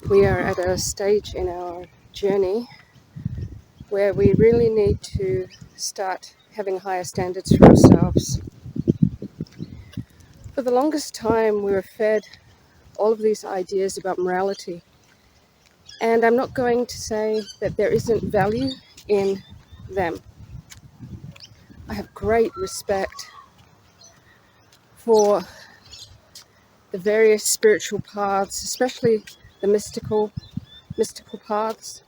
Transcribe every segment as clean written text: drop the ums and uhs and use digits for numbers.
we are at a stage in our journey where we really need to start having higher standards for ourselves. For the longest time, we were fed all of these ideas about morality. And I'm not going to say that there isn't value in them. I have great respect for the various spiritual paths, especially the mystical paths.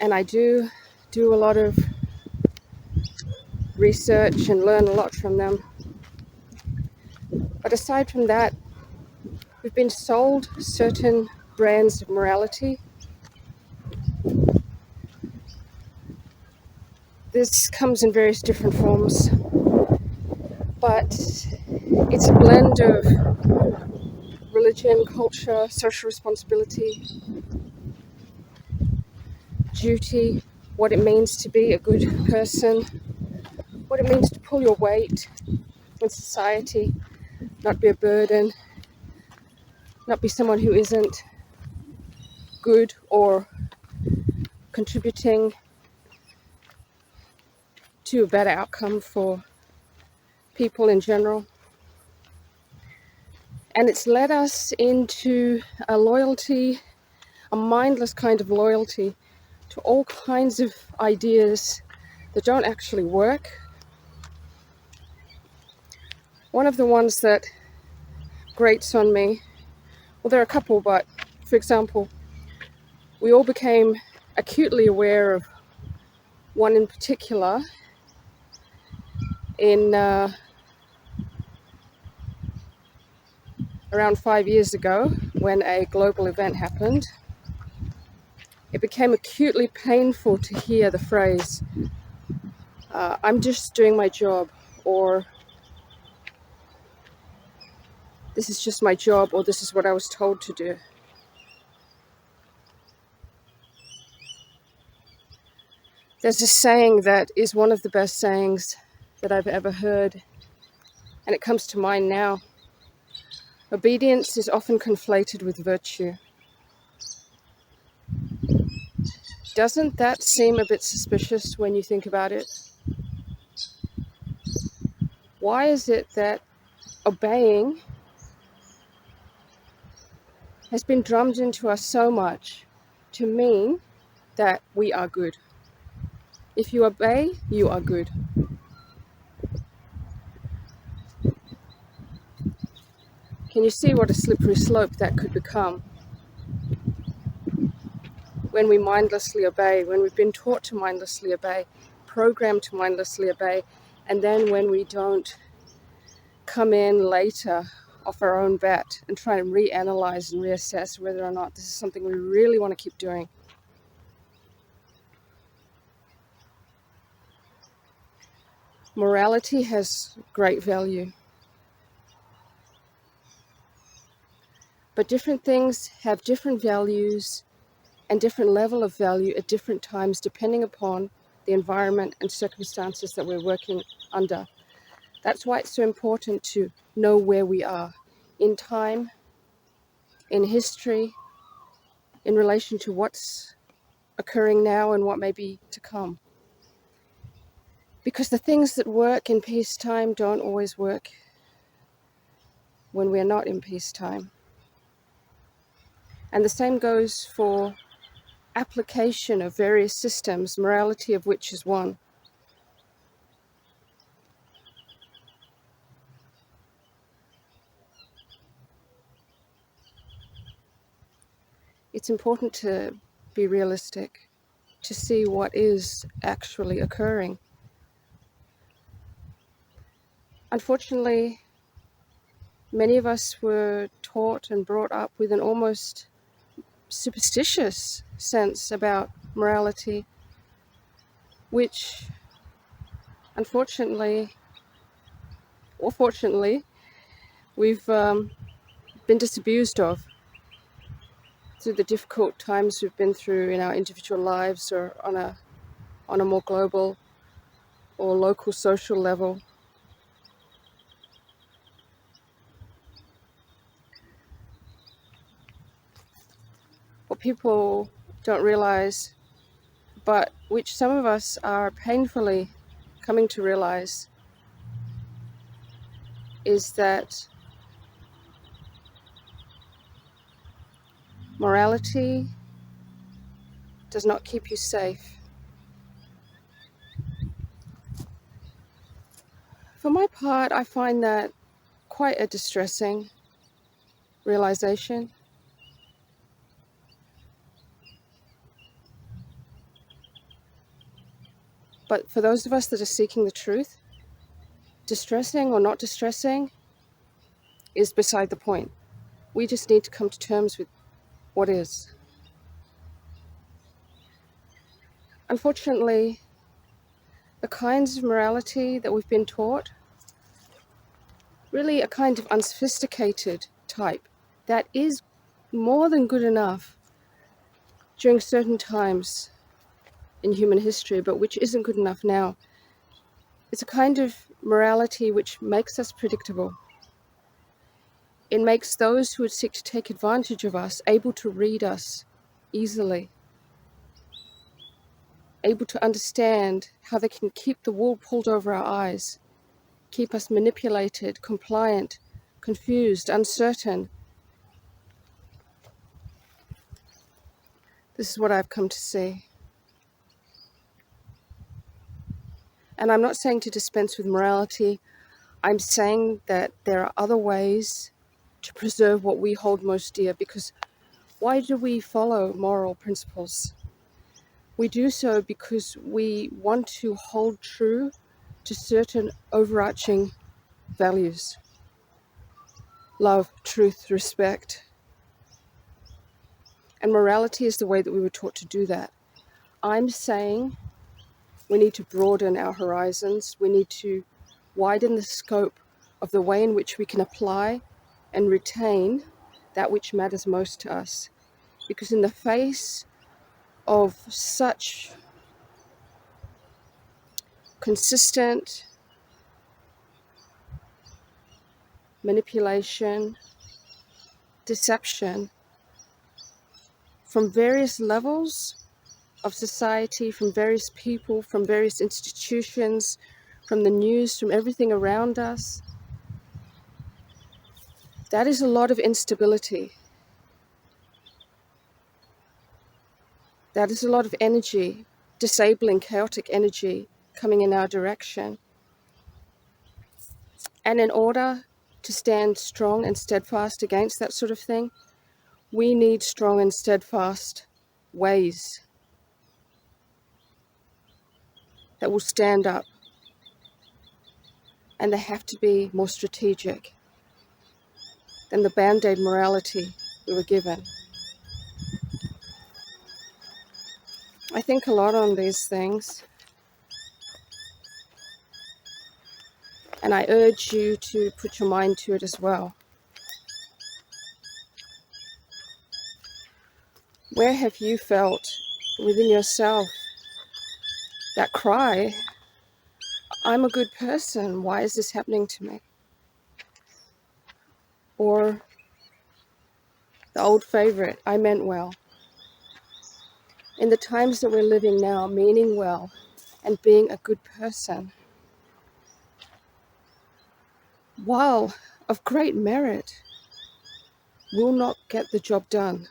And I do a lot of research and learn a lot from them. But aside from that, we've been sold certain brands of morality. This comes in various different forms, but it's a blend of religion, culture, social responsibility, duty, what it means to be a good person, what it means to pull your weight in society, not be a burden, not be someone who isn't good or contributing to a better outcome for people in general. And it's led us into a loyalty, a mindless kind of loyalty to all kinds of ideas that don't actually work. One of the ones that grates on me, well, there are a couple, but for example, we all became acutely aware of one in particular in around 5 years ago when a global event happened. It became acutely painful to hear the phrase, I'm just doing my job, or this is just my job, or this is what I was told to do. There's a saying that is one of the best sayings that I've ever heard, and it comes to mind now. Obedience is often conflated with virtue. Doesn't that seem a bit suspicious when you think about it? Why is it that obeying has been drummed into us so much to mean that we are good? If you obey, you are good. Can you see what a slippery slope that could become when we mindlessly obey, when we've been taught to mindlessly obey, programmed to mindlessly obey, and then when we don't come in later off our own bat and try and reanalyze and reassess whether or not this is something we really want to keep doing. Morality has great value, but different things have different values and different level of value at different times depending upon the environment and circumstances that we're working under. That's why it's so important to know where we are in time, in history, in relation to what's occurring now and what may be to come. Because the things that work in peacetime don't always work when we're not in peacetime. And the same goes for application of various systems, morality of which is one. It's important to be realistic, to see what is actually occurring. Unfortunately, many of us were taught and brought up with an almost superstitious sense about morality, which unfortunately, or fortunately, we've been disabused of through the difficult times we've been through in our individual lives or on a more global or local social level. people don't realize, but which some of us are painfully coming to realize, is that morality does not keep you safe. For my part, I find that quite a distressing realization. But for those of us that are seeking the truth, distressing or not distressing is beside the point. We just need to come to terms with what is. Unfortunately, the kinds of morality that we've been taught, really a kind of unsophisticated type, that is more than good enough during certain times in human history, but which isn't good enough now. It's a kind of morality which makes us predictable. It makes those who would seek to take advantage of us able to read us easily, able to understand how they can keep the wool pulled over our eyes, keep us manipulated, compliant, confused, uncertain. This is what I've come to see. And I'm not saying to dispense with morality. I'm saying that there are other ways to preserve what we hold most dear, because why do we follow moral principles? We do so because we want to hold true to certain overarching values: love, truth, respect. And morality is the way that we were taught to do that. I'm saying we need to broaden our horizons. We need to widen the scope of the way in which we can apply and retain that which matters most to us. Because in the face of such consistent manipulation, deception, from various levels of society, from various people, from various institutions, from the news, from everything around us, that is a lot of instability. That is a lot of energy, disabling, chaotic energy coming in our direction. And in order to stand strong and steadfast against that sort of thing, we need strong and steadfast ways that will stand up. And they have to be more strategic than the band-aid morality we were given. I think a lot on these things, and I urge you to put your mind to it as well. Where have you felt within yourself that cry, I'm a good person, why is this happening to me? Or the old favorite, I meant well. In the times that we're living now, meaning well and being a good person, while of great merit, will not get the job done.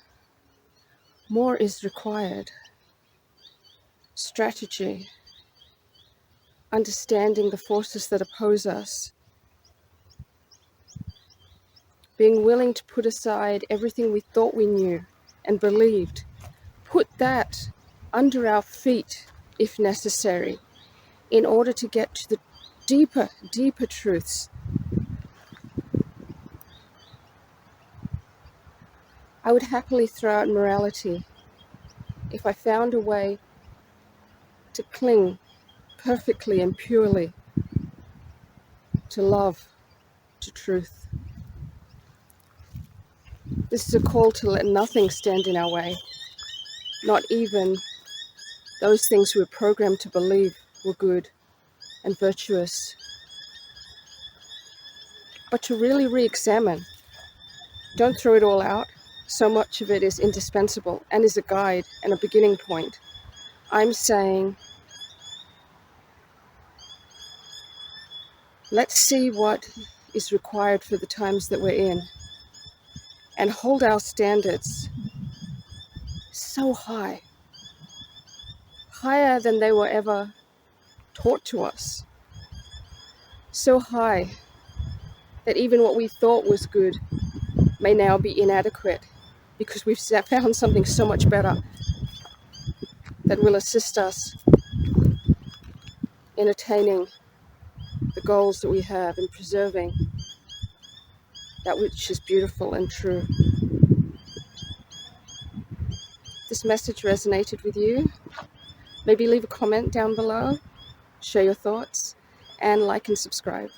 More is required. Strategy, understanding the forces that oppose us, being willing to put aside everything we thought we knew and believed, put that under our feet if necessary, in order to get to the deeper, deeper truths. I would happily throw out morality if I found a way to cling perfectly and purely to love, to truth. This is a call to let nothing stand in our way, not even those things we were programmed to believe were good and virtuous, but to really re-examine. Don't throw it all out. so much of it is indispensable and is a guide and a beginning point. I'm saying, let's see what is required for the times that we're in and hold our standards so high, higher than they were ever taught to us, so high that even what we thought was good may now be inadequate because we've found something so much better that will assist us in attaining the goals that we have and preserving that which is beautiful and true. If this message resonated with you, maybe leave a comment down below, share your thoughts, and like and subscribe.